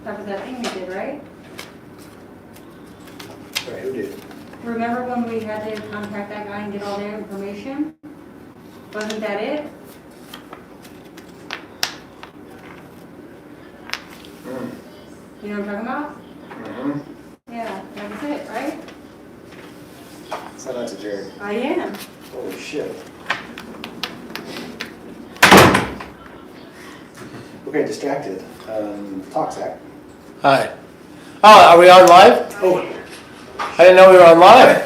That was that thing we did, right? Sorry, who did? Remember when we had to contact that guy and get all their information? Wasn't that it? You know what I'm talking about? Yeah, that was it, right? Send that to Jared. I am. Holy shit. Okay, distracted. Talk, Zach. Hi. Oh, are we on live? Oh. I didn't know we were on live.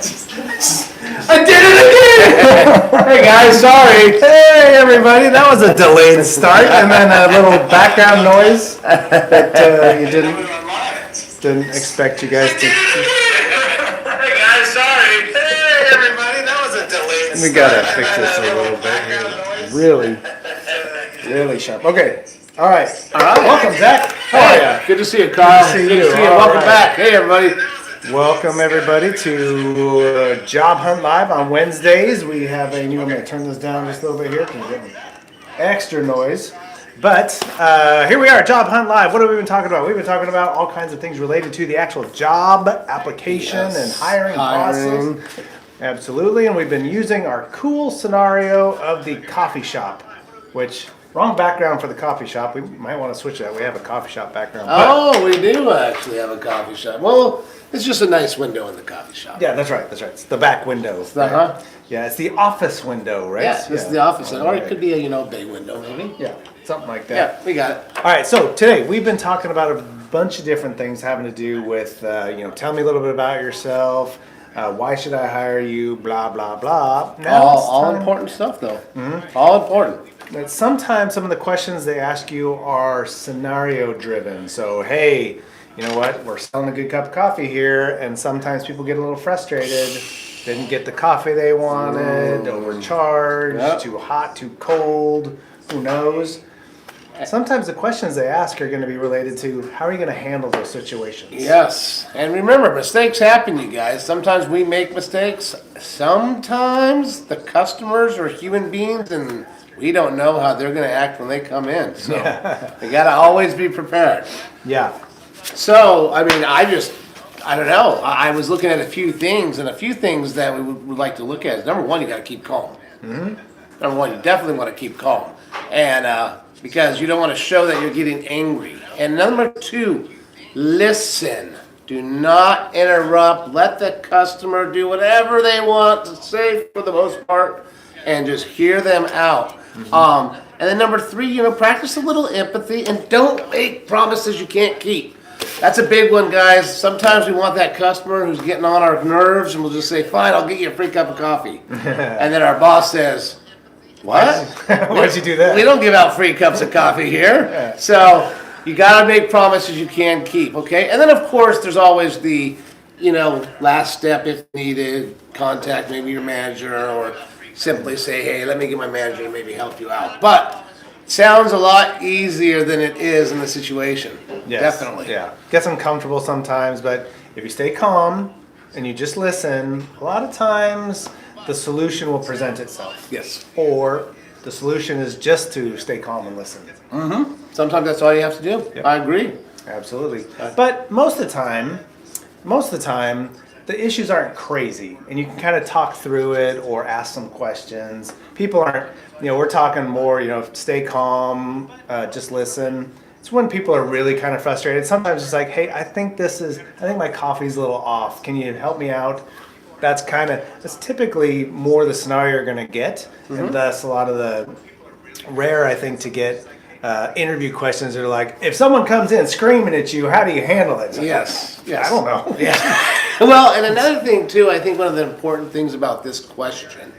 I did it again! Hey guys, sorry. Hey everybody, that was a delayed start and then a little background noise that you didn't expect you guys to. Hey guys, sorry. Hey everybody, that was a delayed start. We gotta fix this a little bit here. Really sharp. Okay. All right. Welcome, Zach. How are you? Good to see you, Kyle. Good to see you. Welcome back. Hey, everybody. Welcome everybody to Job Hunt Live on Wednesdays. We have a new, I'm going to turn this down just a little bit here because we're getting extra noise. But here we are, Job Hunt Live. What have we been talking about? We've been talking about all kinds of things related to the actual job application and hiring process. Absolutely, and we've been using our cool scenario of the coffee shop, which... Wrong background for the coffee shop. We might want to switch that. We have a coffee shop background. Oh, we do actually have a coffee shop. Well, it's just a nice window in the coffee shop. Yeah, that's right. That's right. It's the back window. Uh-huh. Yeah, it's the office window, right? Yeah, this is the office. Or it could be a, bay window, maybe. Yeah, something like that. Yeah, we got it. All right, so today we've been talking about a bunch of different things having to do with, tell me a little bit about yourself. Why should I hire you? Blah, blah, blah. Now All important stuff, though. Mm-hmm. All important. But sometimes some of the questions they ask you are scenario driven. So, hey, you know what? We're selling a good cup of coffee here, and sometimes people get a little frustrated. Didn't get the coffee they wanted, overcharged, too hot, too cold, who knows? Sometimes the questions they ask are going to be related to how are you going to handle those situations? Yes. And remember, mistakes happen, you guys. Sometimes we make mistakes. Sometimes the customers are human beings, and we don't know how they're going to act when they come in. So you got to always be prepared. Yeah. So, I mean, I don't know. I was looking at a few things, and a few things that we would like to look at is, number one, you got to keep calm. Mm-hmm. Number one, you definitely want to keep calm. And because you don't want to show that you're getting angry. And number two, listen. Do not interrupt. Let the customer do whatever they want to say for the most part, and just hear them out. Mm-hmm. And then number three, practice a little empathy and don't make promises you can't keep. That's a big one, guys. Sometimes we want that customer who's getting on our nerves, and we'll just say, fine, I'll get you a free cup of coffee. And then our boss says, what? Why'd you do that? We don't give out free cups of coffee here. Yeah. So you got to make promises you can keep, okay? And then, of course, there's always the, last step if needed, contact maybe your manager or simply say, hey, let me get my manager to maybe help you out. But it sounds a lot easier than it is in the situation. Yes. Definitely. Yeah. Gets uncomfortable sometimes, but if you stay calm and you just listen, a lot of times the solution will present itself. Yes. Or the solution is just to stay calm and listen. Mm-hmm. Sometimes that's all you have to do. Yep. I agree. Absolutely. But most of the time, the issues aren't crazy, and you can kind of talk through it or ask some questions. People aren't, we're talking more, stay calm, just listen. It's when people are really kind of frustrated. Sometimes it's like, hey, I think my coffee's a little off. Can you help me out? That's typically more the scenario you're going to get, and thus a lot of the rare, I think, to get interview questions are like, if someone comes in screaming at you, how do you handle it? Yes. I don't know. Yeah. Well, and another thing too, I think one of the important things about this question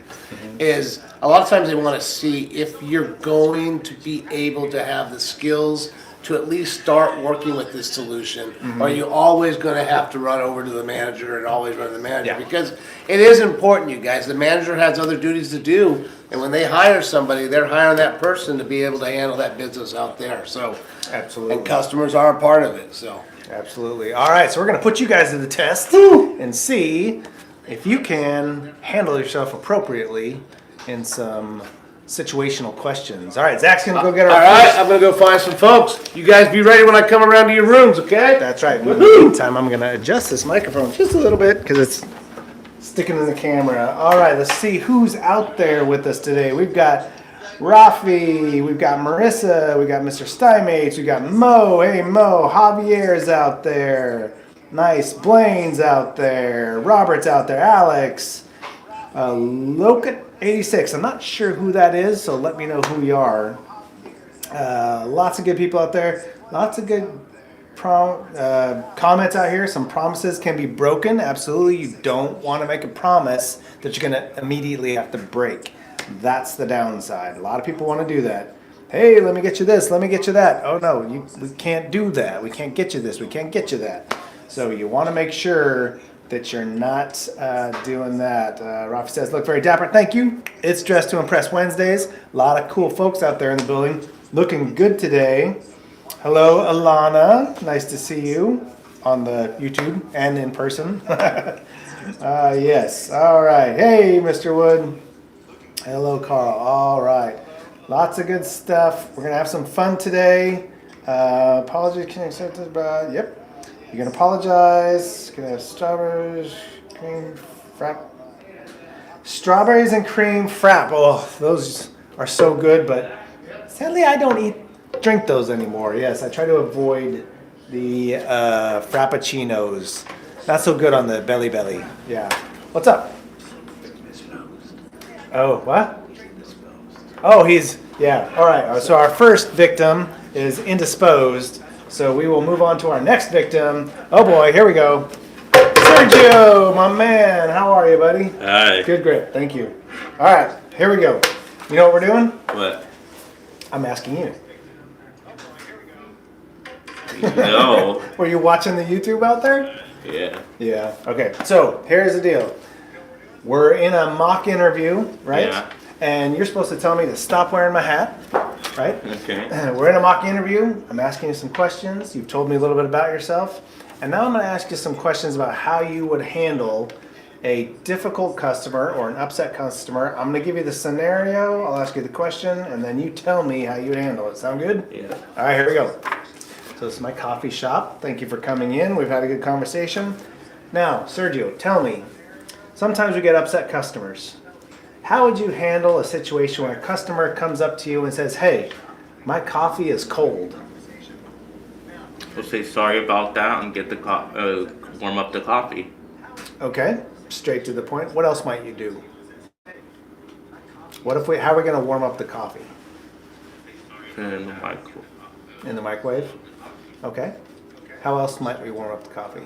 is a lot of times they want to see if you're going to be able to have the skills to at least start working with this solution, or are you always going to have to run over to the manager and always run to the manager? Yeah. Because it is important, you guys. The manager has other duties to do, and when they hire somebody, they're hiring that person to be able to handle that business out there. So, absolutely. And customers are a part of it. So, absolutely. All right, so we're going to put you guys to the test and see if you can handle yourself appropriately in some situational questions. All right, Zach's gonna go get our All right, first. I'm gonna go find some folks. You guys be ready when I come around to your rooms, okay? That's right. In the meantime, I'm gonna adjust this microphone just a little bit because it's sticking in the camera. All right, let's see who's out there with us today. We've got Rafi, we've got Marissa, we got Mr. Steinmates, we got Mo. Hey Mo, Javier's out there. Nice. Blaine's out there. Robert's out there. Alex. Locat86. I'm not sure who that is, so let me know who you are. Lots of good people out there. Lots of good comments out here. Some promises can be broken. Absolutely. You don't want to make a promise that you're going to immediately have to break. That's the downside. A lot of people want to do that. Hey, let me get you this. Let me get you that. Oh, no, we can't do that. We can't get you this. We can't get you that. So you want to make sure that you're not doing that. Rafi says, look very dapper. Thank you. It's Dress to Impress Wednesdays. A lot of cool folks out there in the building. Looking good today. Hello, Alana. Nice to see you on the YouTube and in person. Yes. All right. Hey, Mr. Wood. Hello, Carl. All right. Lots of good stuff. We're going to have some fun today. Apologies. Can I accept this? Yep. You're going to apologize. Going to have strawberries, cream, frap. Strawberries and cream frap. Oh, those are so good, but sadly I don't drink those anymore. Yes, I try to avoid the frappuccinos. Not so good on the belly. Yeah. What's up? Oh, what? Oh, yeah. All right. So our first victim is indisposed. So we will move on to our next victim. Oh boy, here we go. Sergio, my man. How are you, buddy? Hi. Good grip. Thank you. All right, here we go. You know what we're doing? What? I'm asking you. No. Were you watching the YouTube out there? Yeah. Yeah. Okay. So here's the deal. We're in a mock interview, right? Yeah. And you're supposed to tell me to stop wearing my hat, right? Okay. We're in a mock interview. I'm asking you some questions. You've told me a little bit about yourself. And now I'm going to ask you some questions about how you would handle a difficult customer or an upset customer. I'm going to give you the scenario. I'll ask you the question, and then you tell me how you would handle it. Sound good? Yeah. All right, here we go. So this is my coffee shop. Thank you for coming in. We've had a good conversation. Now, Sergio, tell me, sometimes we get upset customers. How would you handle a situation where a customer comes up to you and says, hey, my coffee is cold? We'll say sorry about that and get the warm up the coffee. Okay, straight to the point. What else might you do? How are we going to warm up the coffee? Put it in the microwave. In the microwave? Okay. How else might we warm up the coffee?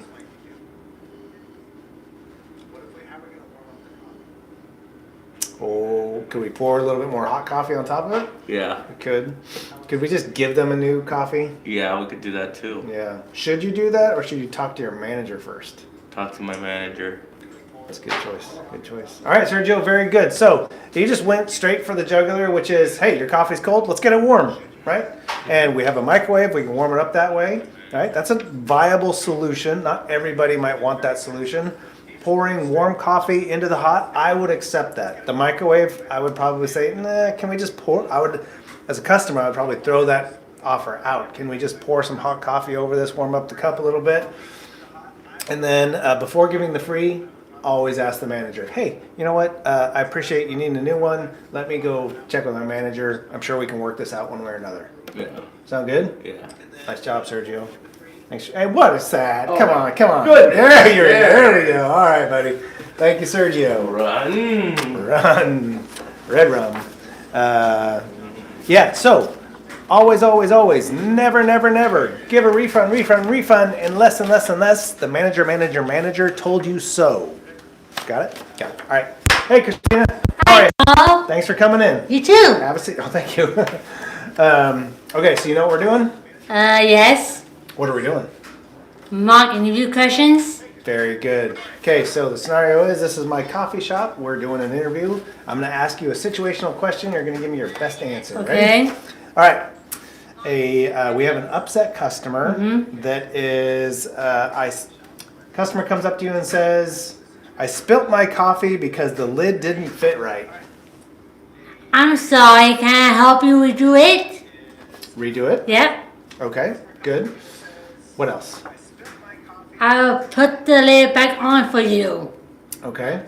Oh, could we pour a little bit more hot coffee on top of it? Yeah. We could. Could we just give them a new coffee? Yeah, we could do that too. Yeah. Should you do that, or should you talk to your manager first? Talk to my manager. That's a good choice. Good choice. All right, Sergio, very good. So you just went straight for the jugular, which is, hey, your coffee's cold. Let's get it warm, right? And we have a microwave. We can warm it up that way, right? That's a viable solution. Not everybody might want that solution. Pouring warm coffee into the hot, I would accept that. The microwave, I would probably say, nah, can we just pour? As a customer, I would probably throw that offer out. Can we just pour some hot coffee over this, warm up the cup a little bit? And then before giving the free, always ask the manager, hey, you know what? I appreciate you needing a new one. Let me go check with my manager. I'm sure we can work this out one way or another. Yeah. Sound good? Yeah. Nice job, Sergio. Thanks. Hey, what is that? Come on. Good. There you're in. There we go. All right, buddy. Thank you, Sergio. Run. Red rum. Yeah, so always, never give a refund unless the manager told you so. Got it? Got it. All right. Hey, Christina. How are you? Hello. Thanks for coming in. You too. Have a seat. Oh, thank you. Okay, so you know what we're doing? Yes. What are we doing? Mock interview questions. Very good. Okay, so the scenario is this is my coffee shop. We're doing an interview. I'm going to ask you a situational question. You're going to give me your best answer. Okay. Ready? All right. We have an upset customer that is, customer comes up to you and says, I spilt my coffee because the lid didn't fit right. I'm sorry, can I help you redo it? Redo it? Yep. Okay, good. What else? I'll put the lid back on for you. Okay.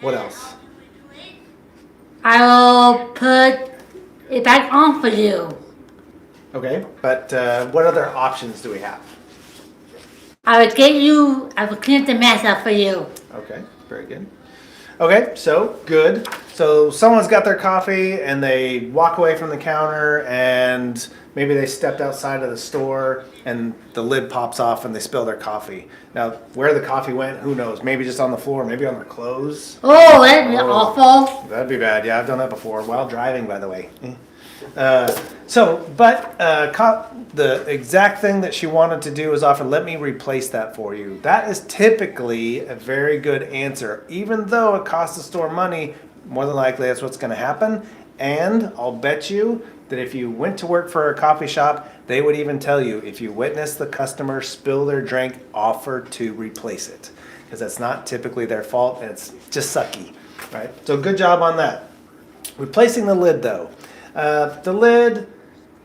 What else? I will put it back on for you. Okay, but what other options do we have? I will clean the mess up for you. Okay, very good. Okay, so good. So someone's got their coffee and they walk away from the counter and maybe they stepped outside of the store and the lid pops off and they spill their coffee. Now, where the coffee went, who knows? Maybe just on the floor, maybe on their clothes. Oh, that'd be Oh. awful. That'd be bad. Yeah, I've done that before while driving, by the way. The exact thing that she wanted to do is offer, let me replace that for you. That is typically a very good answer. Even though it costs the store money, more than likely that's what's going to happen. And I'll bet you that if you went to work for a coffee shop, they would even tell you, if you witness the customer spill their drink, offer to replace it. Because that's not typically their fault and it's just sucky, right? So good job on that. Replacing the lid though. The lid,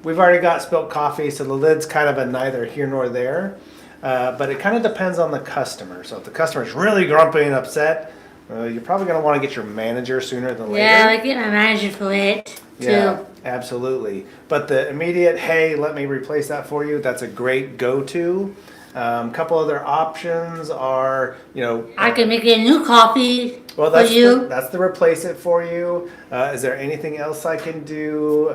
we've already got spilt coffee, so the lid's kind of a neither here nor there. But it kind of depends on the customer. So if the customer's really grumpy and upset, you're probably going to want to get your manager sooner than later. Yeah, I get my manager for it too. Yeah, absolutely. But the immediate, hey, let me replace that for you, that's a great go-to. Couple other options are, I can make you a new coffee well, for you. that's the replace it for you. Is there anything else I can do?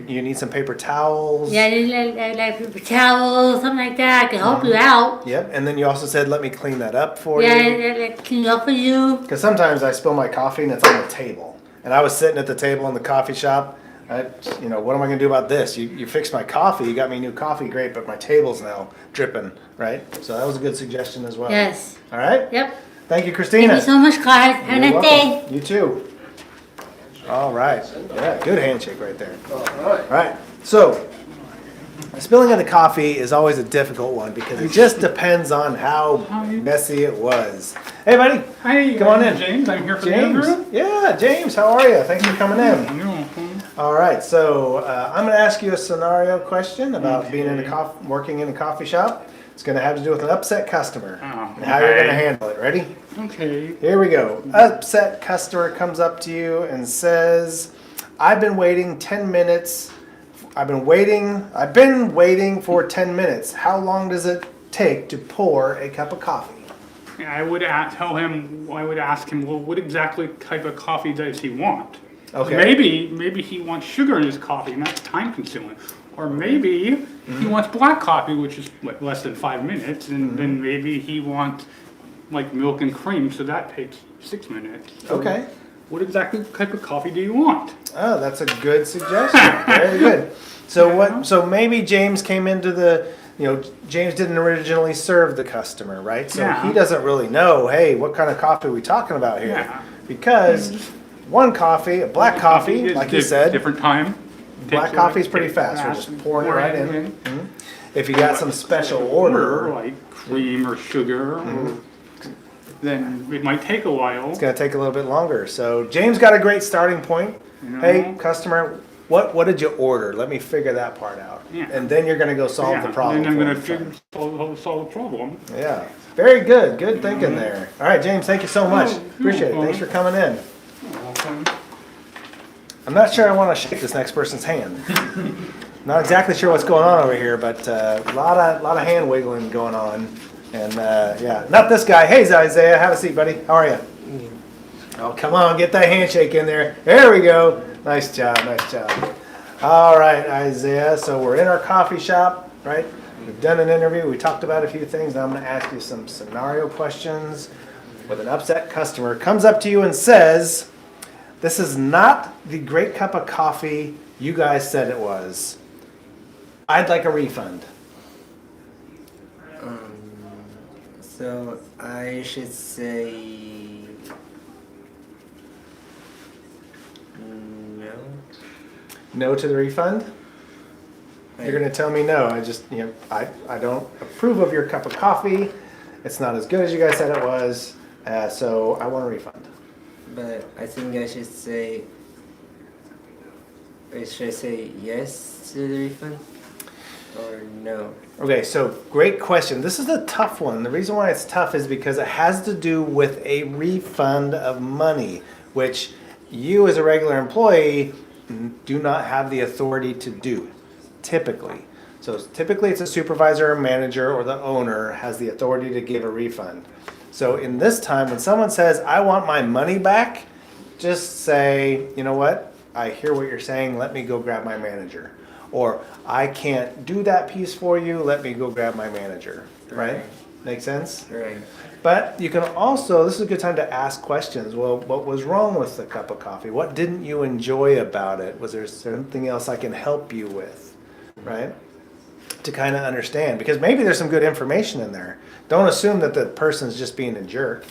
You need some paper towels? Yeah, like paper towels, something like that. I can help you out. Yep, and then you also said let me clean that up for Yeah, you. like clean up for you. Because sometimes I spill my coffee and it's on the table. And I was sitting at the table in the coffee shop. What am I going to do about this? You fixed my coffee, you got me new coffee, great, but my table's now dripping, right? So that was a good suggestion as well. Yes. All right? Yep. Thank you, Christina. Thank you so much, guys. Have a You're nice day. welcome. You too. All right. Yeah, good handshake right there. All right. All right. So, spilling of the coffee is always a difficult one because it just depends on how messy it was. Hey, buddy. Hi, Come on in. James. I'm here for the James. interview. Yeah, James. How are you? Thanks for coming in. No. All right. So, I'm going to ask you a scenario question about being working in a coffee shop. It's going to have to do with an upset customer and how you're going to handle it. Ready? Okay. Here we go. Upset customer comes up to you and says, I've been waiting 10 minutes. I've been waiting for 10 minutes. How long does it take to pour a cup of coffee? I would ask him, well, what exactly type of coffee does he want? Okay. Maybe he wants sugar in his coffee, and that's time consuming. Or maybe he wants black coffee, which is less than 5 minutes, and then maybe he wants like milk and cream, so that takes 6 minutes. So Okay. what exactly type of coffee do you want? Oh, that's a good suggestion. Very good. So maybe James came into James didn't originally serve the customer, right? So Yeah. he doesn't really know, hey, what kind of coffee are we talking about here? Yeah. Because one coffee, a black coffee, is like you said, different time. black coffee is pretty fast. We're just pouring it right in. If you got some special order, like cream or sugar, or, then it might take a while. it's going to take a little bit longer. So James got a great starting point. Hey, customer, what did you order? Let me figure that part out. Yeah. And then you're going to go solve the problem. And then I'm for going him. to solve the problem. Yeah. Very good. Good thinking there. All right, James, thank you so much. Appreciate it. Thanks for coming in. I'm not sure I want to shake this next person's hand. Not exactly sure what's going on over here, but a lot of hand wiggling going on. And yeah, not this guy. Hey, Isaiah, have a seat, buddy. How are you? Oh, come on, get that handshake in there. There we go. Nice job, nice job. All right, Isaiah. So we're in our coffee shop, right? We've done an interview. We talked about a few things. Now I'm going to ask you some scenario questions. With an upset customer comes up to you and says, "This is not the great cup of coffee you guys said it was. I'd like a refund." So I should say no. No to the refund? You're going to tell me no. I don't approve of your cup of coffee. It's not as good as you guys said it was. So I want a refund. But I think I should say should I say yes to the refund or no? Okay, so great question. This is a tough one. The reason why it's tough is because it has to do with a refund of money, which you as a regular employee do not have the authority to do, typically. So typically it's a supervisor or manager or the owner has the authority to give a refund. So in this time, when someone says, I want my money back, just say, you know what? I hear what you're saying. Let me go grab my manager. Or I can't do that piece for you. Let me go grab my manager. Right? Make sense? Right. But you can also, this is a good time to ask questions. Well, what was wrong with the cup of coffee? What didn't you enjoy about it? Was there something else I can help you with? Right? To kind of understand. Because maybe there's some good information in there. Don't assume that the person's just being a jerk,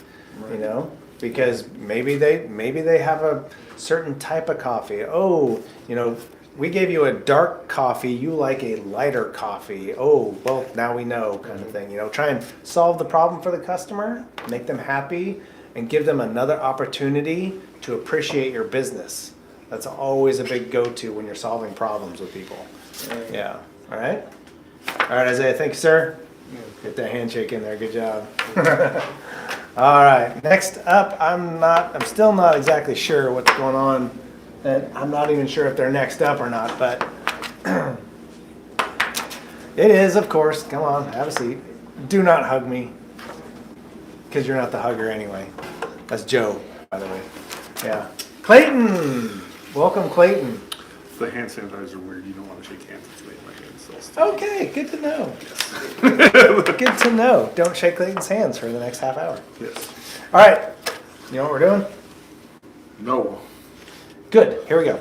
you know? Because maybe they have a certain type of coffee. Oh, you know, we gave you a dark coffee, you like a lighter coffee. Oh, well, now we know, kind of thing. You know, try and solve the problem for the customer, make them happy, and give them another opportunity to appreciate your business. That's always a big go-to when you're solving problems with people. Yeah, all right? All right, Isaiah, thank you, sir. Get that handshake in there, good job. All right, next up, I'm still not exactly sure what's going on. And I'm not even sure if they're next up or not, but it is, of course. Come on, have a seat. Do not hug me, because you're not the hugger anyway. That's Joe, by the way. Yeah. Clayton! Welcome, Clayton. The hand sanitizer weird. You don't want to shake hands. It's making my hands so stiff. Okay, good to know. Good to know. Don't shake Clayton's hands for the next half hour. Yes. All right. You know what we're doing? No. Good, here we go.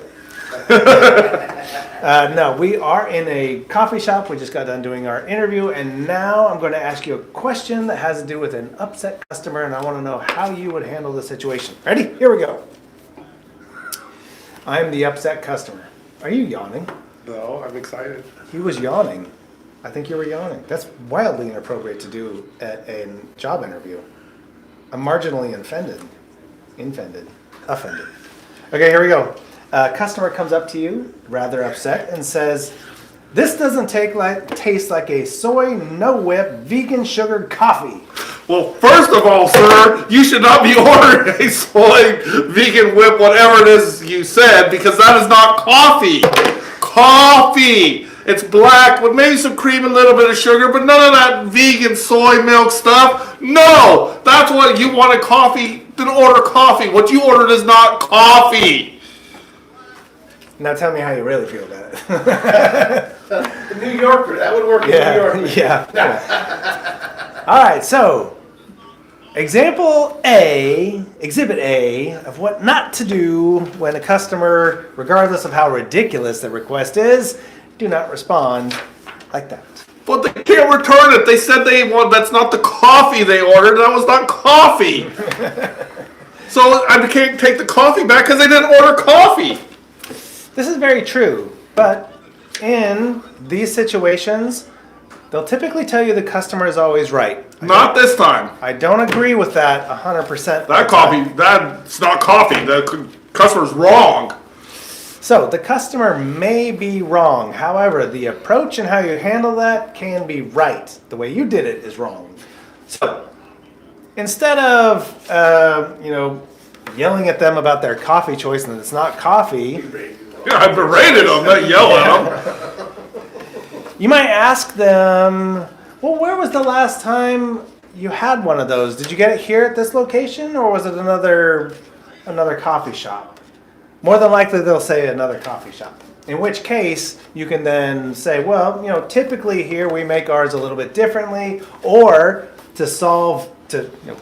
No, we are in a coffee shop. We just got done doing our interview, and now I'm going to ask you a question that has to do with an upset customer, and I want to know how you would handle the situation. Ready? Here we go. I'm the upset customer. Are you yawning? No, I'm excited. He was yawning. I think you were yawning. That's wildly inappropriate to do at a job interview. I'm marginally offended. Offended. Okay, here we go. A customer comes up to you, rather upset, and says, "This doesn't taste like a soy, no whip, vegan sugared coffee." Well, first of all, sir, you should not be ordering a soy, vegan whip, whatever it is you said, because that is not coffee. Coffee. It's black with maybe some cream and a little bit of sugar, but none of that vegan soy milk stuff. No, that's what you wanted coffee. Then order coffee. What you ordered is not coffee. Now tell me how you really feel about it. The New Yorker, that would work in New York. Yeah. All right, so exhibit A of what not to do when a customer, regardless of how ridiculous the request is, do not respond like that. But they can't return it. They said that's not the coffee they ordered. That was not coffee. So I can't take the coffee back because they didn't order coffee. This is very true, but in these situations, they'll typically tell you the customer is always right. Not this time. I don't agree with that 100%. That coffee, that's not coffee. The customer's wrong. So the customer may be wrong. However, the approach and how you handle that can be right. The way you did it is wrong. So instead of yelling at them about their coffee choice and it's not coffee, Yeah, I berated them, not yell at them. you might ask them, well, where was the last time you had one of those? Did you get it here at this location, or was it another coffee shop? More than likely they'll say another coffee shop. In which case, you can then say, well, typically here we make ours a little bit differently, or to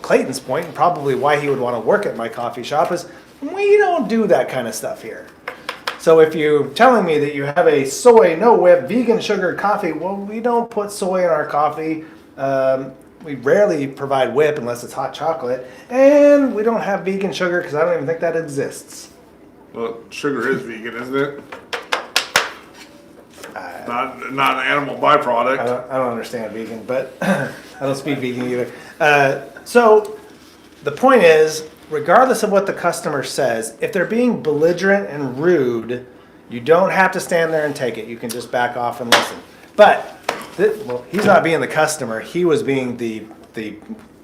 Clayton's point, and probably why he would want to work at my coffee shop is, we don't do that kind of stuff here. So if you're telling me that you have a soy, no whip, vegan sugar coffee, well, we don't put soy in our coffee. We rarely provide whip unless it's hot chocolate, and we don't have vegan sugar because I don't even think that exists. Well, sugar is vegan, isn't it? Not an animal byproduct. I don't understand vegan, but I don't speak vegan either. So the point is, regardless of what the customer says, if they're being belligerent and rude, You don't have to stand there and take it. You can just back off and listen. But well, he's not being the customer. He was being the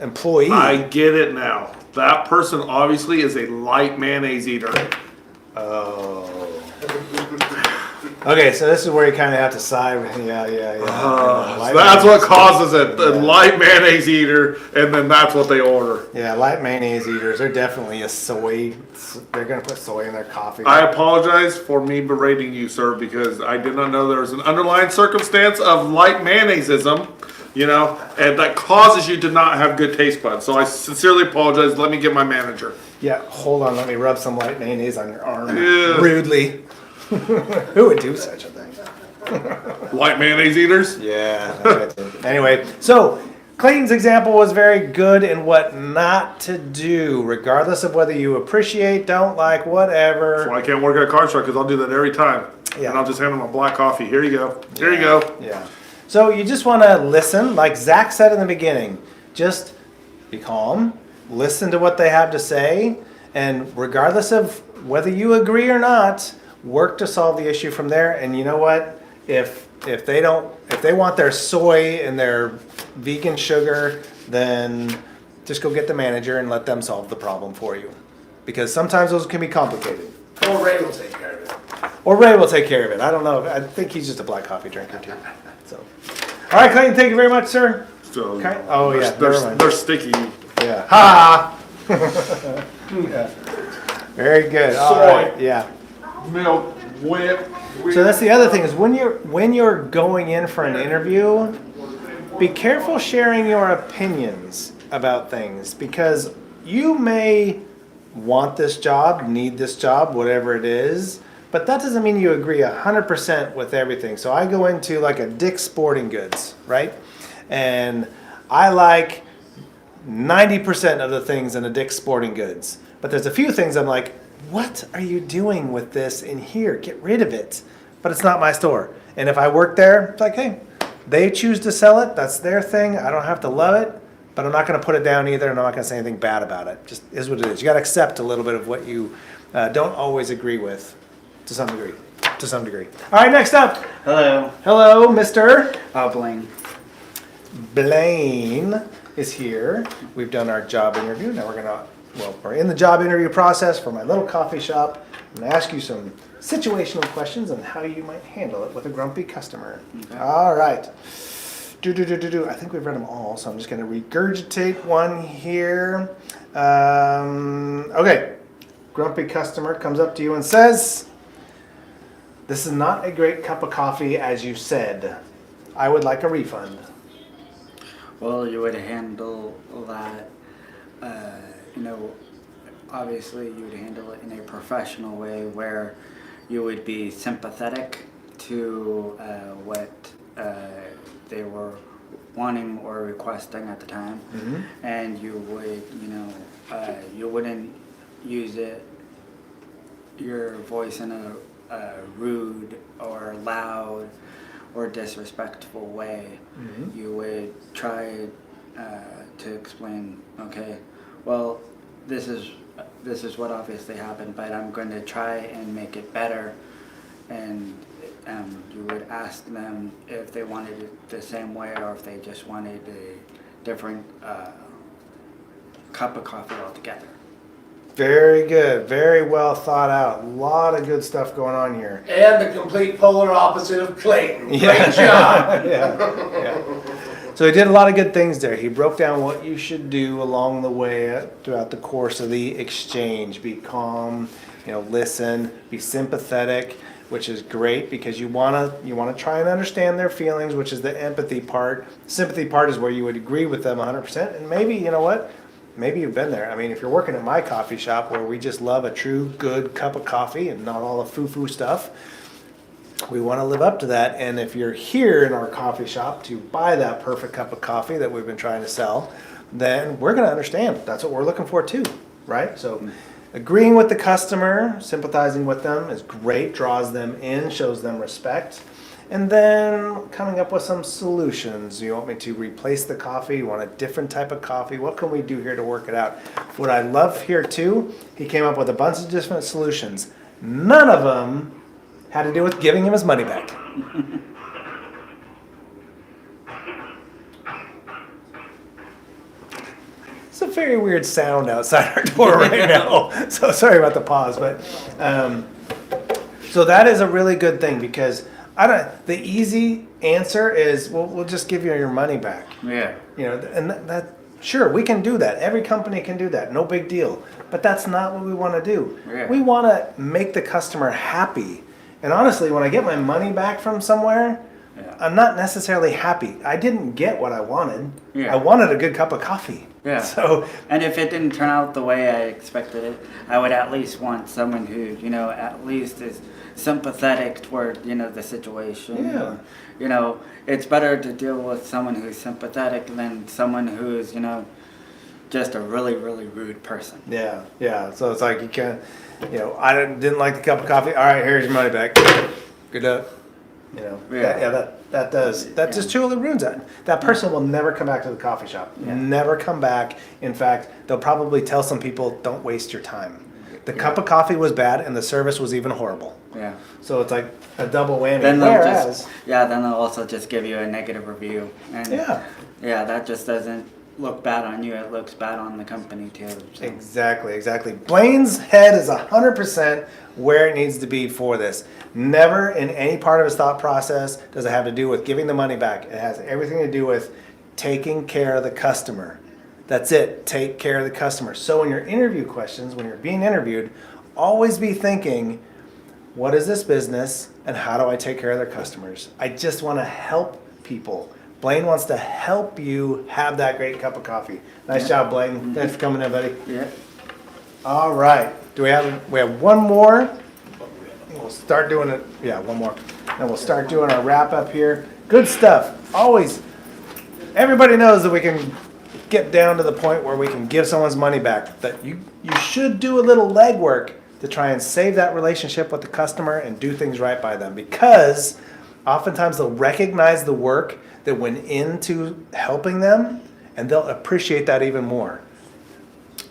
employee. I get it now. That person obviously is a light mayonnaise eater. Oh. Okay, so this is where you kind of have to side with, yeah. So that's what causes it. The light mayonnaise eater, and then that's what they order. Yeah, light mayonnaise eaters, they're definitely they're going to put soy in their coffee. I apologize for me berating you, sir, because I did not know there was an underlying circumstance of light mayonnaiseism, and that causes you to not have good taste buds. So I sincerely apologize. Let me get my manager. Yeah, hold on, let me rub some light mayonnaise on your arm. Yeah. Rudely. Who would do such a thing? Light mayonnaise eaters? Yeah. That's it. Anyway, so Clayton's example was very good in what not to do, regardless of whether you appreciate, don't like, whatever. Well, I can't work at a car truck because I'll do that every time. Yeah. And I'll just hand them a black coffee. Here you go. Here you go. Yeah. So you just want to listen, like Zach said in the beginning. Just be calm, listen to what they have to say, and regardless of whether you agree or not, work to solve the issue from there. And you know what? If they want their soy and their vegan sugar, then just go get the manager and let them solve the problem for you. Because sometimes those can be complicated. Or Ray will take care of it. Or Ray will take care of it. I don't know. I think he's just a black coffee drinker too. So, all right, Clayton, thank you very much, sir. So, Okay. Oh yeah, never mind. they're sticky. Yeah. Ha! Yeah. Very good. All right. Yeah. Milk, whip. So that's the other thing is when you're going in for an interview, be careful sharing your opinions about things because you may want this job, need this job, whatever it is, but that doesn't mean you agree 100% with everything. So I go into like a Dick's Sporting Goods, right? And I like 90% of the things in a Dick's Sporting Goods. But there's a few things I'm like, what are you doing with this in here? Get rid of it. But it's not my store. And if I work there, it's like, hey, they choose to sell it. That's their thing. I don't have to love it, but I'm not going to put it down either, and I'm not going to say anything bad about it. Just is what it is. You got to accept a little bit of what you don't always agree with, to some degree. All right, next up. Hello. Hello, Mr. Blaine. Blaine is here. We've done our job interview. Now we're in the job interview process for my little coffee shop. I'm going to ask you some situational questions on how you might handle it with a grumpy customer. Okay. All right. I think we've read them all, so I'm just going to regurgitate one here. Okay. Grumpy customer comes up to you and says, "This is not a great cup of coffee as you said. I would like a refund." Well, you would handle that, obviously you would handle it in a professional way where you would be sympathetic to what they were wanting or requesting at the time. Mm-hmm. And you would, you wouldn't use your voice in a rude or loud or disrespectful way. Mm-hmm. You would try to explain, okay, well, this is what obviously happened, but I'm going to try and make it better. And you would ask them if they wanted it the same way or if they just wanted a different cup of coffee altogether. Very good. Very well thought out. A lot of good stuff going on here. And the complete polar opposite of Clayton. Yeah. Great job. Yeah. So he did a lot of good things there. He broke down what you should do along the way throughout the course of the exchange. Be calm, listen, be sympathetic, which is great because you want to try and understand their feelings, which is the empathy part. The sympathy part is where you would agree with them 100%. And maybe, you know what? Maybe you've been there. I mean, if you're working at my coffee shop where we just love a true good cup of coffee and not all the foo-foo stuff, we want to live up to that. And if you're here in our coffee shop to buy that perfect cup of coffee that we've been trying to sell, then we're going to understand. That's what we're looking for too, right? So agreeing with the customer, sympathizing with them is great, draws them in, shows them respect. And then coming up with some solutions. You want me to replace the coffee? You want a different type of coffee? What can we do here to work it out? What I love here too, he came up with a bunch of different solutions. None of them had to do with giving him his money back. It's a very weird sound outside our door right now. So sorry about the pause, but so that is a really good thing because the easy answer is we'll just give you your money back. Yeah. You know, and that sure we can do that. Every company can do that. No big deal. But that's not what we want to do. Yeah. We want to make the customer happy. And honestly, when I get my money back from somewhere, Yeah. I'm not necessarily happy. I didn't get what I wanted. Yeah. I wanted a good cup of coffee. Yeah. So And if it didn't turn out the way I expected it, I would at least want someone who, you know, at least is sympathetic toward, you know, the situation. Yeah. Or, you know, it's better to deal with someone who's sympathetic than someone who's, you know, just a really, really rude person. yeah. So it's like you can't, you know, I didn't like the cup of coffee. All right, here's your money back. Good luck. You know, Yeah. that just truly ruins it. That person will never come back to the coffee shop. Yeah. Never come back. In fact, they'll probably tell some people, don't waste your time. The cup of coffee was bad and the service was even horrible. Yeah. So it's like a double whammy. Then they'll Whereas, then they'll also just give you a negative review. And yeah, that just doesn't look bad on you. It looks bad on the company too. So. exactly. Blaine's head is 100% where it needs to be for this. Never in any part of his thought process does it have to do with giving the money back. It has everything to do with taking care of the customer. That's it. Take care of the customer. So in your interview questions, when you're being interviewed, always be thinking, what is this business and how do I take care of their customers? I just want to help people. Blaine wants to help you have that great cup of coffee. Nice job, Blaine. Mm-hmm. Thanks for coming in, buddy. Yeah. All right. We have one more. We'll start doing it. Yeah, one more. And we'll start doing our wrap up here. Good stuff. Always. Everybody knows that we can get down to the point where we can give someone's money back. That you should do a little legwork to try and save that relationship with the customer and do things right by them, because oftentimes they'll recognize the work that went into helping them and they'll appreciate that even more.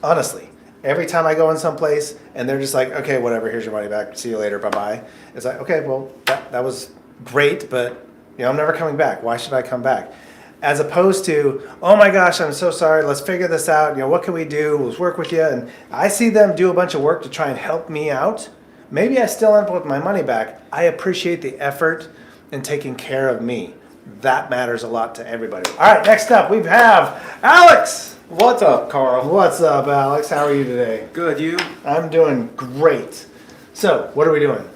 Honestly, every time I go in someplace and they're just like, okay, whatever, here's your money back, see you later, bye-bye. It's like, okay, well, that was great, but you know, I'm never coming back. Why should I come back? As opposed to, oh my gosh, I'm so sorry, let's figure this out. You know, what can we do? Let's work with you. And I see them do a bunch of work to try and help me out. Maybe I still end up with my money back. I appreciate the effort in taking care of me. That matters a lot to everybody. All right, next up we have Alex. What's up, Carl? What's up, Alex? How are you today? Good, you? I'm doing great. So, what are we doing?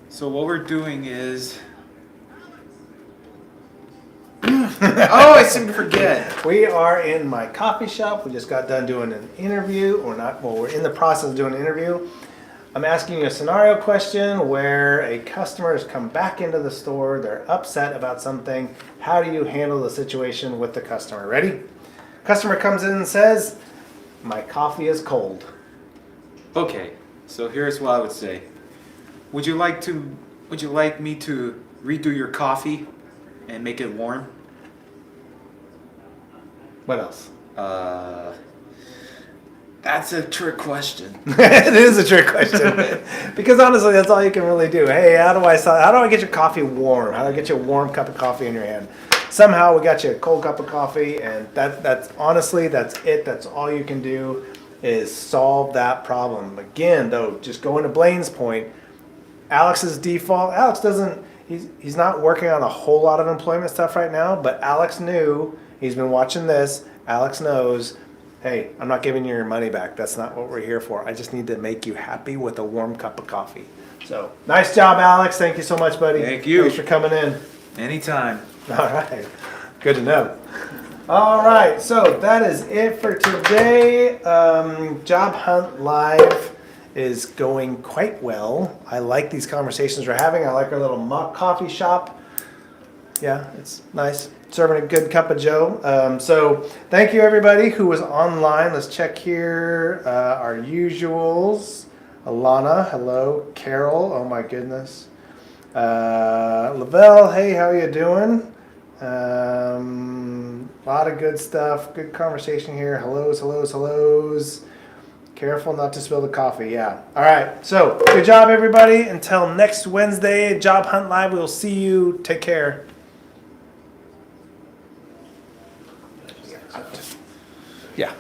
So what we're doing is... oh, I seem to forget. We are in my coffee shop. We just got done doing an interview. We're in the process of doing an interview. I'm asking you a scenario question where a customer has come back into the store. They're upset about something. How do you handle the situation with the customer? Ready? Customer comes in and says, my coffee is cold. Okay, so here's what I would say. Would you like me to redo your coffee and make it warm? What else? That's a trick question. It is a trick question. Because honestly, that's all you can really do. Hey, how do I get your coffee warm? How do I get you a warm cup of coffee in your hand? Somehow we got you a cold cup of coffee, and that's honestly, that's it. That's all you can do is solve that problem. Again, though, just going to Blaine's point, Alex's default, he's not working on a whole lot of employment stuff right now, but Alex knew, he's been watching this, Alex knows, hey, I'm not giving you your money back. That's not what we're here for. I just need to make you happy with a warm cup of coffee. So, nice job, Alex. Thank you so much, buddy. Thank you. Thanks for coming in. Anytime. All right. Good to know. All right. So, that is it for today. Job Hunt Live is going quite well. I like these conversations we're having. I like our little mock coffee shop. Yeah, it's nice. Serving a good cup of joe. So thank you everybody who was online. Let's check here. Our usuals. Alana, hello. Carol, oh my goodness. Lavelle, hey, how you doing? A lot of good stuff. Good conversation here. Hellos. Careful not to spill the coffee, yeah. All right, so good job, everybody. Until next Wednesday, Job Hunt Live, we'll see you. Take care. Yeah.